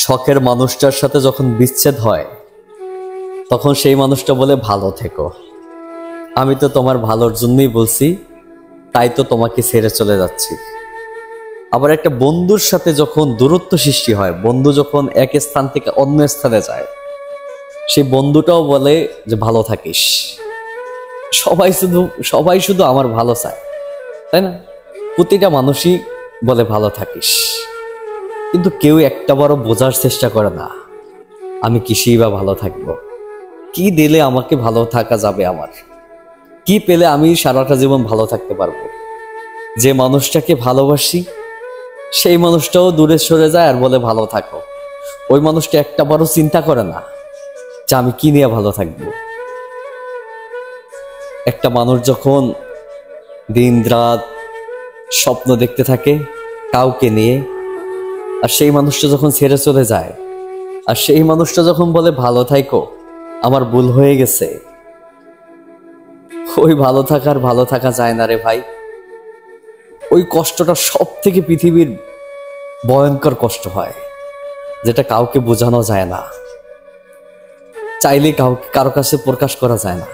শখের মানুষটার সাথে যখন বিচ্ছেদ হয় তখন সেই মানুষটা বলে ভালো থেকো, আমি তো তোমার ভালোর জন্যই বলছি, তাই তো তোমাকে ছেড়ে চলে যাচ্ছি। আবার একটা বন্ধুর সাথে যখন দূরত্ব সৃষ্টি হয়, বন্ধু যখন এক স্থান থেকে অন্য স্থানে যায়, সেই বন্ধুটাও বলে যে ভালো থাকিস। সবাই শুধু আমার ভালো চায়, তাই না? প্রতিটা মানুষই বলে ভালো থাকিস, কিন্তু কেউ একটা বড় বোঝার চেষ্টা করে না আমি কিসেই বা ভালো থাকবো, কি দিলে আমাকে ভালো থাকা যাবে, আমার কি পেলে আমি সারাটা জীবন ভালো থাকতে পারবো। যে মানুষটাকে ভালোবাসি সেই মানুষটাও দূরে সরে যায় আর বলে ভালো থাকো। ওই মানুষটা একটা বড় চিন্তা করে না যে আমি কি নিয়ে ভালো থাকবো। একটা মানুষ যখন দিন রাত স্বপ্ন দেখতে থাকে কাউকে নিয়ে, আর সেই মানুষটা যখন ছেড়ে চলে যায়, আর সেই মানুষটা যখন বলে ভালো থাকো, আমার ভুল হয়ে গেছে, ওই ভালো থাকা যায় না রে ভাই। ওই কষ্টটা সব থেকে পৃথিবীর ভয়ঙ্কর কষ্ট হয়, যেটা কাউকে বোঝানো যায় না, চাইলে কারো কাছে প্রকাশ করা যায় না।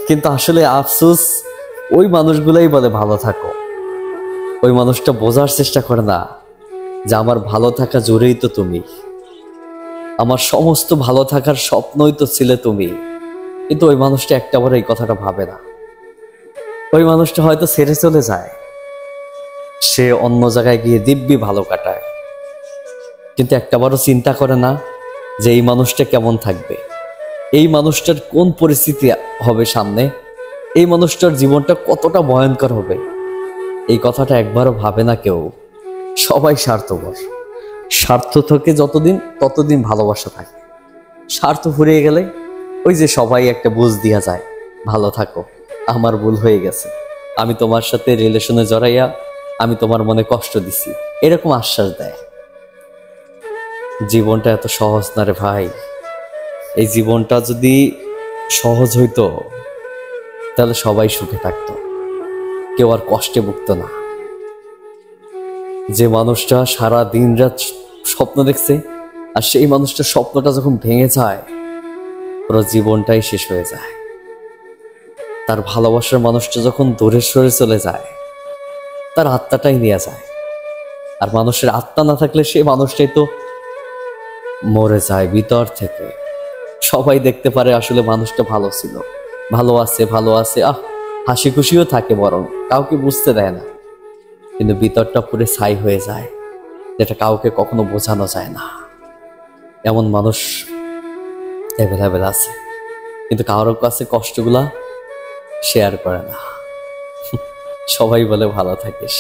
কিন্তু আসলে আফসোস, ওই মানুষগুলাই বলে ভালো থাকো। ওই মানুষটা বোঝার চেষ্টা করে না যে আমার ভালো থাকা জুড়েই তো তুমি, আমার সমস্ত ভালো থাকার স্বপ্নই তো ছিলে তুমি। কিন্তু ওই মানুষটা একটা বড় এই কথাটা ভাবে না। ওই মানুষটা হয়তো ছেড়ে চলে যায়, সে অন্য জায়গায় গিয়ে দিব্যি ভালো কাটায়, কিন্তু একটা বড় চিন্তা করে না যে এই মানুষটা কেমন থাকবে, এই মানুষটার কোন পরিস্থিতি হবে সামনে, এই মানুষটার জীবনটা কতটা ভয়ঙ্কর হবে, এই কথাটা একবারও ভাবে না কেউ। সবাই স্বার্থপর, স্বার্থ থেকে ততদিন ভালোবাসা থাকে। স্বার্থ ফুরিয়ে গেলে ওই যে সবাই একটা বুঝ দিয়া যায়, ভালো থাকো, আমার ভুল হয়ে গেছে, আমি তোমার সাথে রিলেশনে জড়াইয়া আমি তোমার মনে কষ্ট দিছি, এরকম আশ্বাস দেয়। জীবনটা এত সহজ না রে ভাই। এই জীবনটা যদি সহজ হইতো তাহলে সবাই সুখে থাকতো, কেউ আর কষ্টে ভুগতো না। যে মানুষটা সারা দিন রাত স্বপ্ন দেখছে, আর সেই মানুষটার স্বপ্নটা যখন ভেঙে যায়, পুরো জীবনটাই শেষ হয়ে যায়। তার ভালোবাসার মানুষটা যখন দূরে সরে চলে যায়, তার আত্মাটাই নিয়ে যায়। আর মানুষের আত্মা না থাকলে সেই মানুষটাই তো মরে যায় ভিতর থেকে। সবাই দেখতে পারে আসলে মানুষটা ভালো ছিল, ভালো আছে, হাসি খুশিও থাকে, বরং কাউকে বুঝতে দেয় না, কিন্তু ভিতরটা পুরো ছাই হয়ে যায়, যেটা কাউকে কখনো বোঝানো যায় না। এমন মানুষ অ্যাভেলেবেল আছে, কিন্তু কারোর কাছে কষ্টগুলা শেয়ার করে না। সবাই বলে ভালো থাকিস।